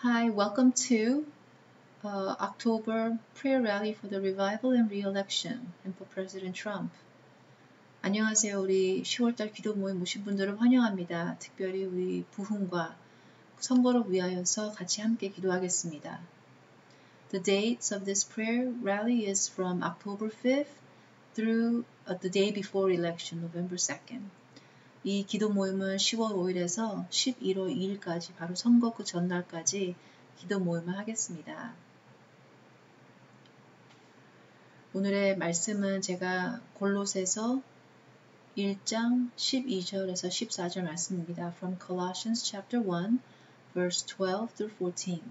Hi, welcome to October prayer rally for the revival and re-election and for President Trump. 안녕하세요. 우리 10월달 기도 모임 오신 분들을 환영합니다. 특별히 우리 부흥과 선거를 위하여서 같이 함께 기도하겠습니다. The dates of this prayer rally is from October 5th through the day before election, November 2nd. 이 기도 모임은 10월 5일에서 11월 2일까지 바로 선거 그 전날까지 기도 모임을 하겠습니다. 오늘의 말씀은 제가 골로새서 1장 12절에서 14절 말씀입니다. From Colossians chapter 1, verse 12 through 14.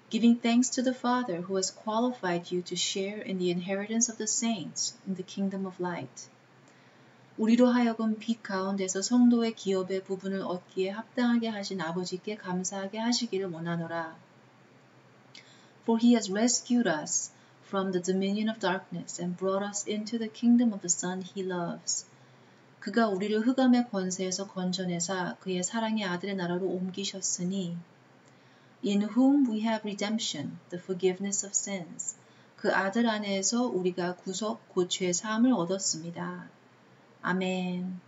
Giving thanks to the Father who has qualified you to share in the inheritance of the saints in the kingdom of light. 우리로 하여금 빛 가운데서 성도의 기업의 부분을 얻기에 합당하게 하신 아버지께 감사하게 하시기를 원하노라. For he has rescued us from the dominion of darkness and brought us into the kingdom of the Son he loves. 그가 우리를 흑암의 권세에서 건져내사 그의 사랑의 아들의 나라로 옮기셨으니 In whom we have redemption, the forgiveness of sins. 그 아들 안에서 우리가 구속 곧 죄 사함을 얻었습니다. Amen.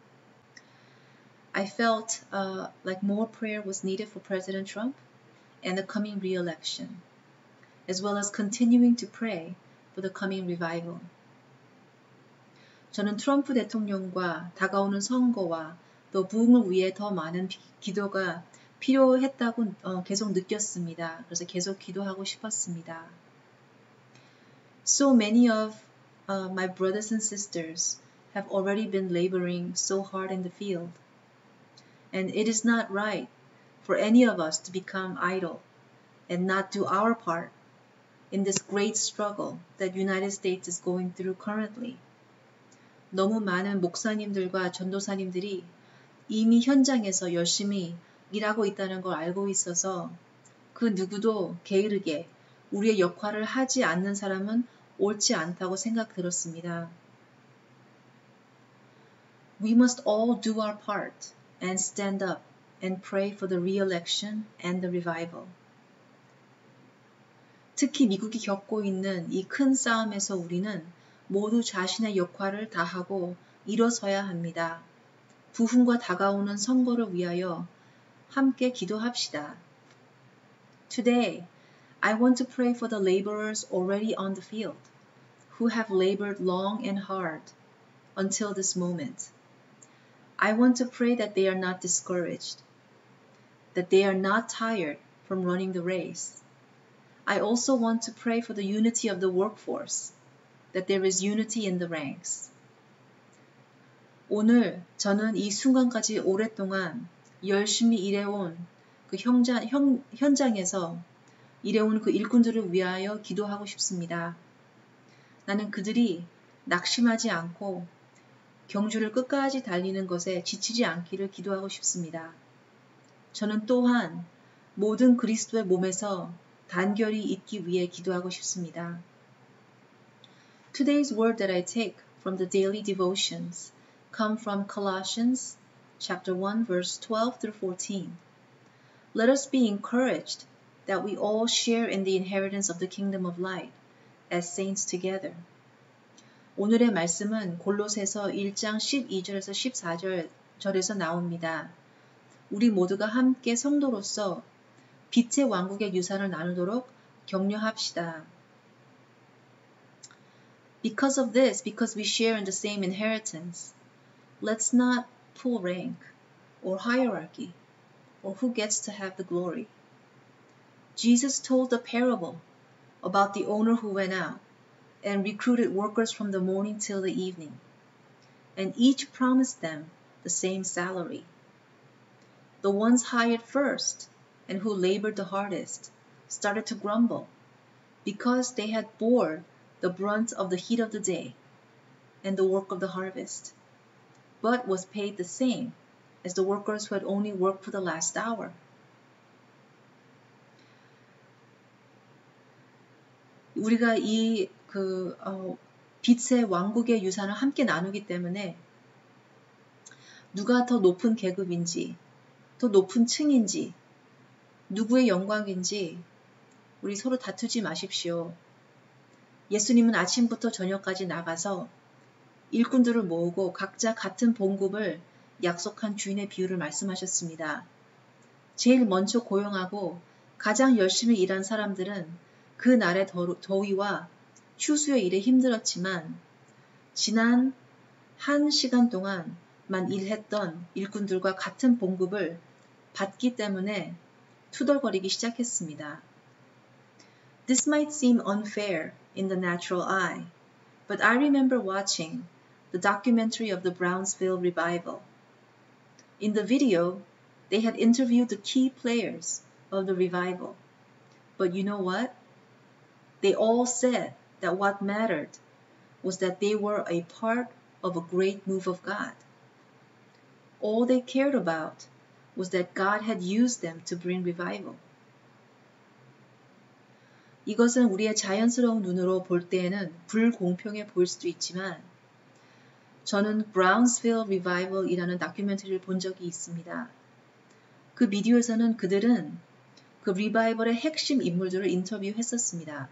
I felt like more prayer was needed for President Trump and the coming re-election, as well as continuing to pray for the coming revival. 저는 트럼프 대통령과 다가오는 선거와 또 부흥을 위해 더 많은 기도가 필요했다고 계속 느꼈습니다. 그래서 계속 기도하고 싶었습니다. So many of my brothers and sisters have already been laboring so hard in the field. And it is not right for any of us to become idle and not do our part in this great struggle that United States is going through currently. 너무 많은 목사님들과 전도사님들이 이미 현장에서 열심히 일하고 있다는 걸 알고 있어서 그 누구도 게으르게 우리의 역할을 하지 않는 사람은 옳지 않다고 생각 들었습니다. We must all do our part and stand up and pray for the re-election and the revival. 특히 미국이 겪고 있는 이 큰 싸움에서 우리는 모두 자신의 역할을 다하고 일어서야 합니다. 부흥과 다가오는 선거를 위하여 함께 기도합시다. Today, I want to pray for the laborers already on the field, who have labored long and hard until this moment. I want to pray that they are not discouraged, that they are not tired from running the race. I also want to pray for the unity of the workforce, that there is unity in the ranks. 오늘 저는 이 순간까지 오랫동안 열심히 일해온 그 현장에서 일해온 그 일꾼들을 위하여 기도하고 싶습니다. 나는 그들이 낙심하지 않고 경주를 끝까지 달리는 것에 지치지 않기를 기도하고 싶습니다. 저는 또한 모든 그리스도의 몸에서 단결이 있기 위해 기도하고 싶습니다. Today's word that I take from the daily devotions come from Colossians chapter 1 verse 12 through 14. Let us be encouraged that we all share in the inheritance of the kingdom of light as saints together. 오늘의 말씀은 골로새서 1장 12절에서 14절에서 나옵니다. 우리 모두가 함께 성도로서 빛의 왕국의 유산을 나누도록 격려합시다. Because of this, because we share in the same inheritance, let's not pull rank or hierarchy or who gets to have the glory. Jesus told a parable about the owner who went out and recruited workers from the morning till the evening, and each promised them the same salary. The ones hired first and who labored the hardest started to grumble because they had borne the brunt of the heat of the day and the work of the harvest, but was paid the same as the workers who had only worked for the last hour. 우리가 이 빛의 왕국의 유산을 함께 나누기 때문에 누가 더 높은 계급인지, 더 높은 층인지, 누구의 영광인지 우리 서로 다투지 마십시오. 예수님은 아침부터 저녁까지 나가서 일꾼들을 모으고 각자 같은 봉급을 약속한 주인의 비유를 말씀하셨습니다. 제일 먼저 고용하고 가장 열심히 일한 사람들은 그 날의 더위와 추수의 일에 힘들었지만 지난 1시간 동안만 일했던 일꾼들과 같은 봉급을 받기 때문에 투덜거리기 시작했습니다. This might seem unfair in the natural eye, but I remember watching the documentary of the Brownsville revival. In the video, they had interviewed the key players of the revival. But you know what? They all said that what mattered was that they were a part of a great move of God. All they cared about was that God had used them to bring revival. 이것은 우리의 자연스러운 눈으로 볼 때에는 불공평해 보일 수도 있지만 저는 Brownsville Revival이라는 다큐멘터리를 본 적이 있습니다. 그 비디오에서는 그들은 그 리바이벌의 핵심 인물들을 인터뷰했었습니다.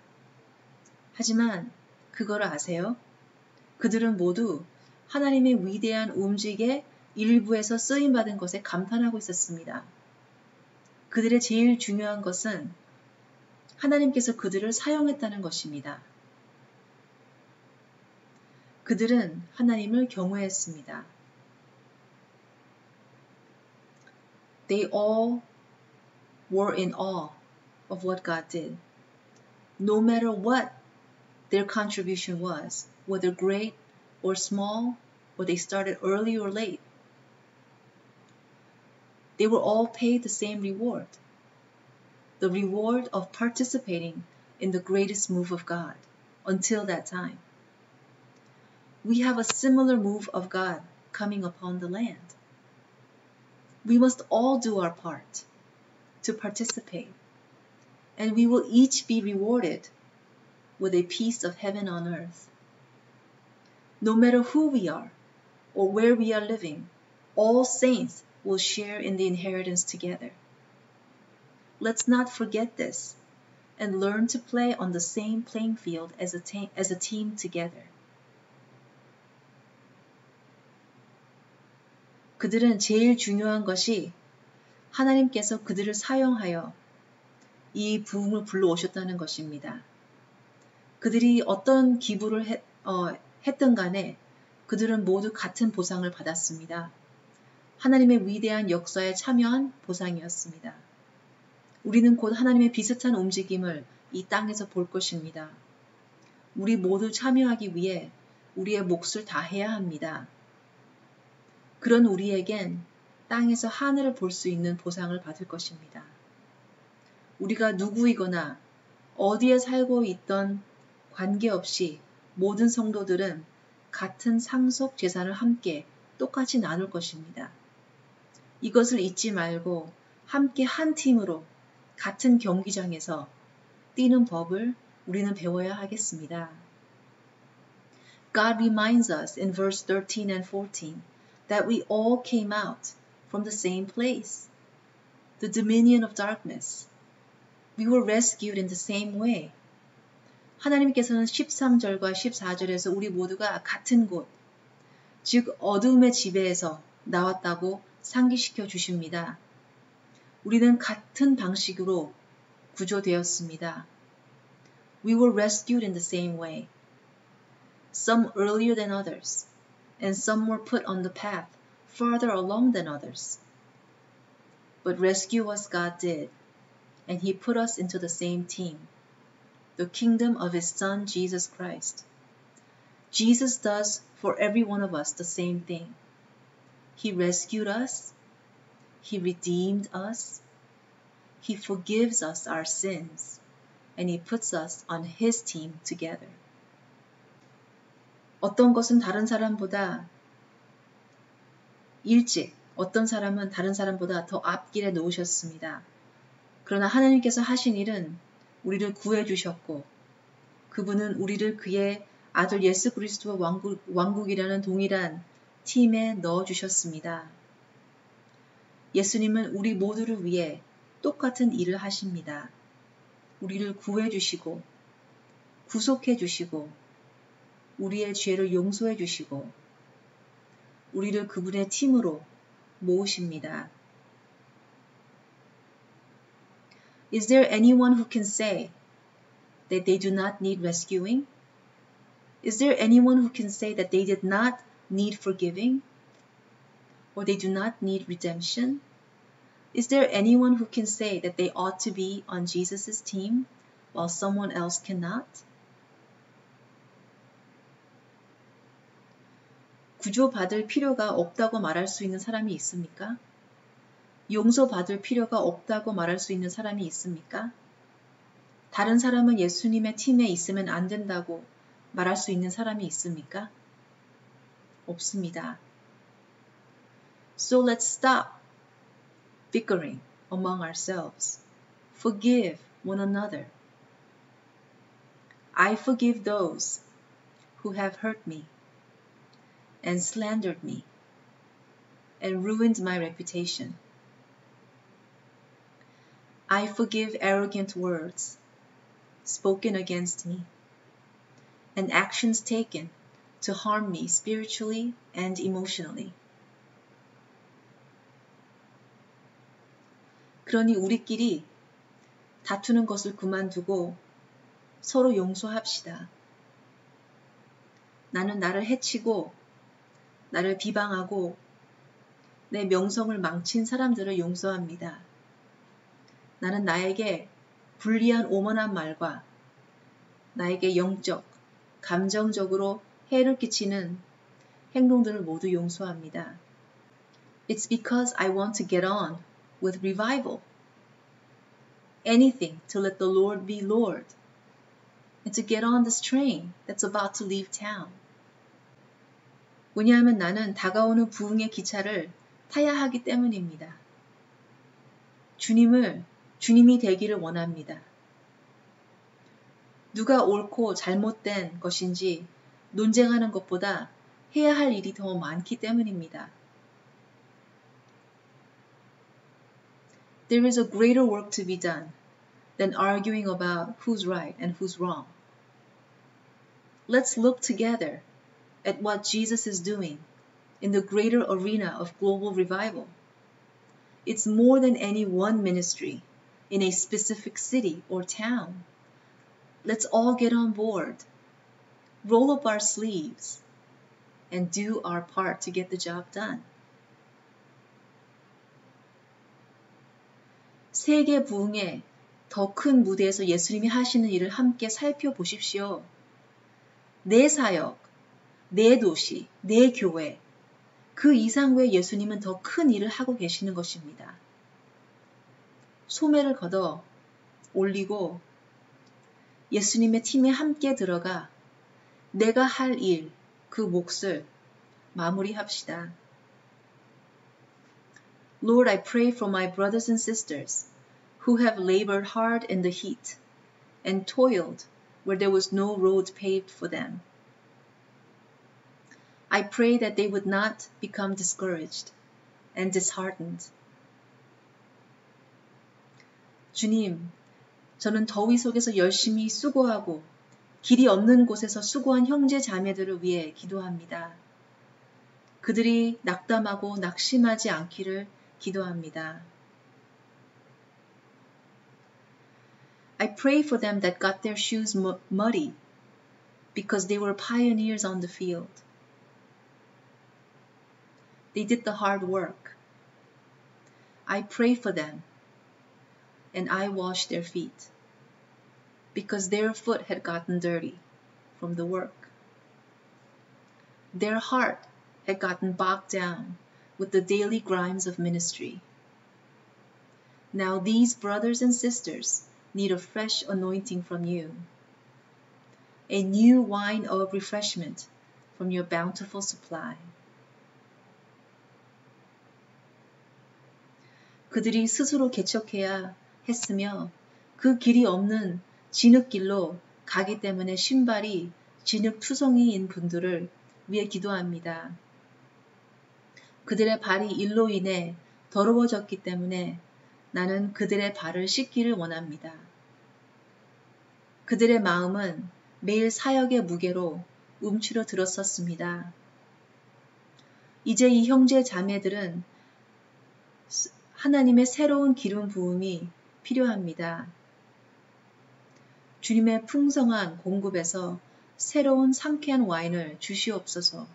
하지만 그거를 아세요? 그들은 모두 하나님의 위대한 움직의 일부에서 쓰임받은 것에 감탄하고 있었습니다. 그들의 제일 중요한 것은 하나님께서 그들을 사용했다는 것입니다. 그들은 하나님을 경외했습니다. They all were in awe of what God did. No matter what their contribution was, whether great or small, or they started early or late, they were all paid the same reward. The reward of participating in the greatest move of God until that time. We have a similar move of God coming upon the land. We must all do our part to participate, and we will each be rewarded with a piece of heaven on earth. No matter who we are or where we are living, all saints will share in the inheritance together. Let's not forget this and learn to play on the same playing field as a team together. 그들은 제일 중요한 것이 하나님께서 그들을 사용하여 이 부흥을 불러오셨다는 것입니다. 그들이 어떤 기부를 했든 간에 그들은 모두 같은 보상을 받았습니다. 하나님의 위대한 역사에 참여한 보상이었습니다. 우리는 곧 하나님의 비슷한 움직임을 이 땅에서 볼 것입니다. 우리 모두 참여하기 위해 우리의 몫을 다해야 합니다. 그런 우리에겐 땅에서 하늘을 볼 수 있는 보상을 받을 것입니다. 우리가 누구이거나 어디에 살고 있던 관계없이 모든 성도들은 같은 상속 재산을 함께 똑같이 나눌 것입니다. 이것을 잊지 말고 함께 한 팀으로 같은 경기장에서 뛰는 법을 우리는 배워야 하겠습니다. God reminds us in verse 13 and 14 that we all came out from the same place, the dominion of darkness. We were rescued in the same way. 하나님께서는 13절과 14절에서 우리 모두가 같은 곳, 즉 어둠의 지배에서 나왔다고 상기시켜 주십니다. 우리는 같은 방식으로 구조되었습니다. We were rescued in the same way. Some earlier than others, and some were put on the path farther along than others. But rescue was God did, and He put us into the same team, the kingdom of His Son, Jesus Christ. Jesus does for every one of us the same thing. He rescued us, He redeemed us, He forgives us our sins, and He puts us on His team together. 어떤 것은 다른 사람보다 일찍, 어떤 사람은 다른 사람보다 더 앞길에 놓으셨습니다. 그러나 하나님께서 하신 일은 우리를 구해 주셨고 그분은 우리를 그의 아들 예수 그리스도의 왕국이라는 동일한 팀에 넣어 주셨습니다. 예수님은 우리 모두를 위해 똑같은 일을 하십니다. 우리를 구해 주시고 구속해 주시고 우리의 죄를 용서해 주시고 우리를 그분의 팀으로 모으십니다. Is there anyone who can say that they do not need rescuing? Is there anyone who can say that they did not need forgiving? Or they do not need redemption? Is there anyone who can say that they ought to be on Jesus' team while someone else cannot? 구조받을 필요가 없다고 말할 수 있는 사람이 있습니까? 용서받을 필요가 없다고 말할 수 있는 사람이 있습니까? 다른 사람은 예수님의 팀에 있으면 안 된다고 말할 수 있는 사람이 있습니까? 없습니다. So let's stop bickering among ourselves. Forgive one another. I forgive those who have hurt me and slandered me and ruined my reputation. I forgive arrogant words spoken against me and actions taken to harm me spiritually and emotionally. 그러니 우리끼리 다투는 것을 그만두고 서로 용서합시다. 나는 나를 해치고 나를 비방하고 내 명성을 망친 사람들을 용서합니다. 나는 나에게 불리한 오만한 말과 나에게 영적, 감정적으로 해를 끼치는 행동들을 모두 용서합니다. It's because I want to get on with revival. Anything to let the Lord be Lord and to get on this train that's about to leave town. 왜냐하면 나는 다가오는 부흥의 기차를 타야 하기 때문입니다. 주님이 되기를 원합니다. 누가 옳고 잘못된 것인지 논쟁하는 것보다 해야 할 일이 더 많기 때문입니다. There is a greater work to be done than arguing about who's right and who's wrong. Let's look together at what Jesus is doing in the greater arena of global revival. It's more than any one ministry in a specific city or town. Let's all get on board, roll up our sleeves, and do our part to get the job done. 세계 부흥의 더 큰 무대에서 예수님이 하시는 일을 함께 살펴보십시오. 내 사역, 내 도시, 내 교회, 그 이상 외에 예수님은 더 큰 일을 하고 계시는 것입니다. 소매를 걷어 올리고 예수님의 팀에 함께 들어가 내가 할 일, 그 몫을 마무리합시다. Lord, I pray for my brothers and sisters who have labored hard in the heat and toiled where there was no road paved for them. I pray that they would not become discouraged and disheartened. 주님, 저는 더위 속에서 열심히 수고하고 길이 없는 곳에서 수고한 형제 자매들을 위해 기도합니다. 그들이 낙담하고 낙심하지 않기를 기도합니다. I pray for them that got their shoes muddy because they were pioneers on the field. They did the hard work. I pray for them, and I washed their feet because their foot had gotten dirty from the work. Their heart had gotten bogged down with the daily grimes of ministry. Now these brothers and sisters need a fresh anointing from you, a new wine of refreshment from your bountiful supply. 그들이 스스로 개척해야 했으며 그 길이 없는 진흙길로 가기 때문에 신발이 진흙투성이인 분들을 위해 기도합니다. 그들의 발이 일로 인해 더러워졌기 때문에 나는 그들의 발을 씻기를 원합니다. 그들의 마음은 매일 사역의 무게로 움츠려 들었었습니다. 이제 이 형제 자매들은 하나님의 새로운 기름 부음이 필요합니다. 주님의 풍성한 공급에서 새로운 상쾌한 와인을 주시옵소서.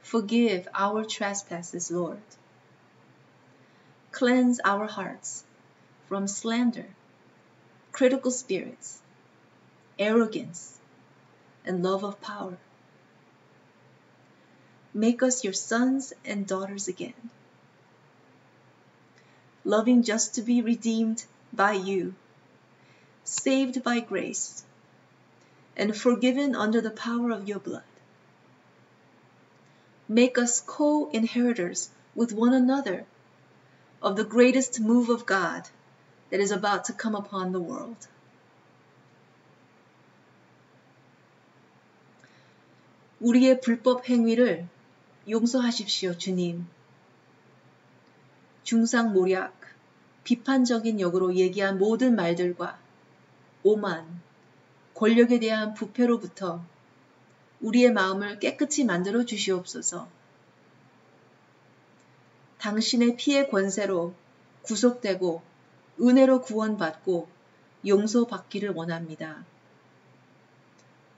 Forgive our trespasses, Lord. Cleanse our hearts from slander, critical spirits, arrogance, and love of power. Make us your sons and daughters again, loving just to be redeemed by you, saved by grace, and forgiven under the power of your blood. Make us co-inheritors with one another of the greatest move of God that is about to come upon the world. 우리의 불법 행위를 용서하십시오, 주님. 중상모략, 비판적인 역으로 얘기한 모든 말들과 오만, 권력에 대한 부패로부터 우리의 마음을 깨끗이 만들어 주시옵소서. 당신의 피의 권세로 구속되고 은혜로 구원받고 용서받기를 원합니다.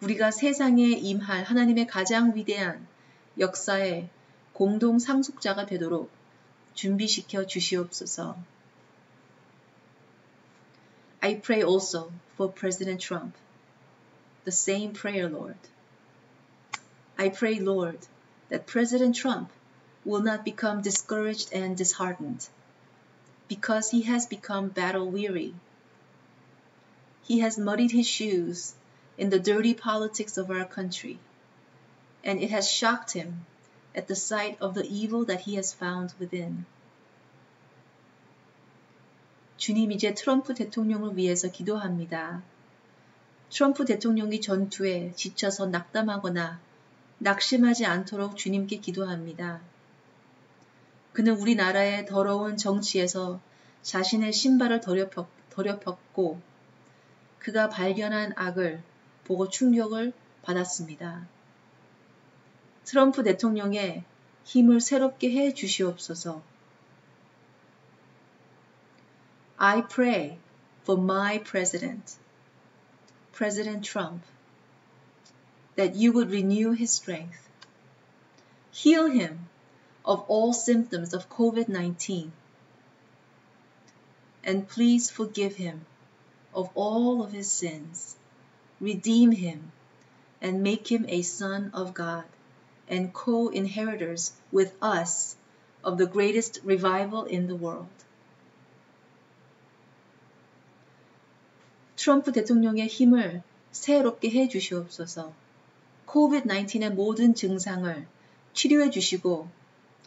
우리가 세상에 임할 하나님의 가장 위대한 역사의 공동 상속자가 되도록 준비시켜 주시옵소서. I pray also for President Trump. The same prayer, Lord. I pray, Lord, that President Trump will not become discouraged and disheartened because he has become battle weary. He has muddied his shoes in the dirty politics of our country, and it has shocked him at the sight of the evil that he has found within. 주님, 이제 트럼프 대통령을 위해서 기도합니다. 트럼프 대통령이 전투에 지쳐서 낙담하거나 낙심하지 않도록 주님께 기도합니다. 그는 우리나라의 더러운 정치에서 자신의 신발을 더럽혔고 그가 발견한 악을 보고 충격을 받았습니다. 트럼프 대통령의 힘을 새롭게 해 주시옵소서. I pray for my president, President Trump, that you would renew his strength, heal him of all symptoms of COVID-19, and please forgive him of all of his sins, redeem him, and make him a son of God, and co-inheritors with us of the greatest revival in the world. 트럼프 대통령의 힘을 새롭게 해 주시옵소서. COVID-19의 모든 증상을 치료해 주시고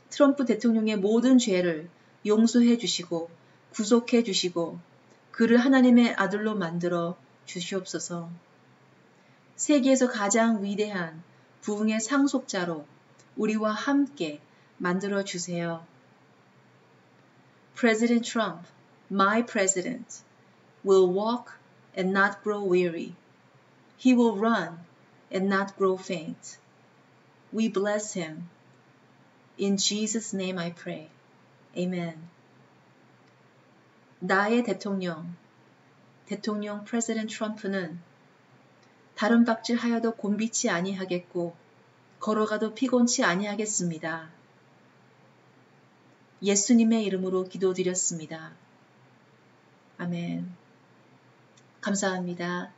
트럼프 대통령의 모든 죄를 용서해 주시고 구속해 주시고 그를 하나님의 아들로 만들어 주시옵소서. 세계에서 가장 위대한 부흥의 상속자로 우리와 함께 만들어 주세요. President Trump, my president, will walk and not grow weary. He will run and not grow faint. We bless him. In Jesus' name I pray. Amen. 나의 대통령 프레지던트 트럼프는 다른 박질하여도 곤비치 아니하겠고 걸어가도 피곤치 아니하겠습니다. 예수님의 이름으로 기도드렸습니다. 아멘. 감사합니다.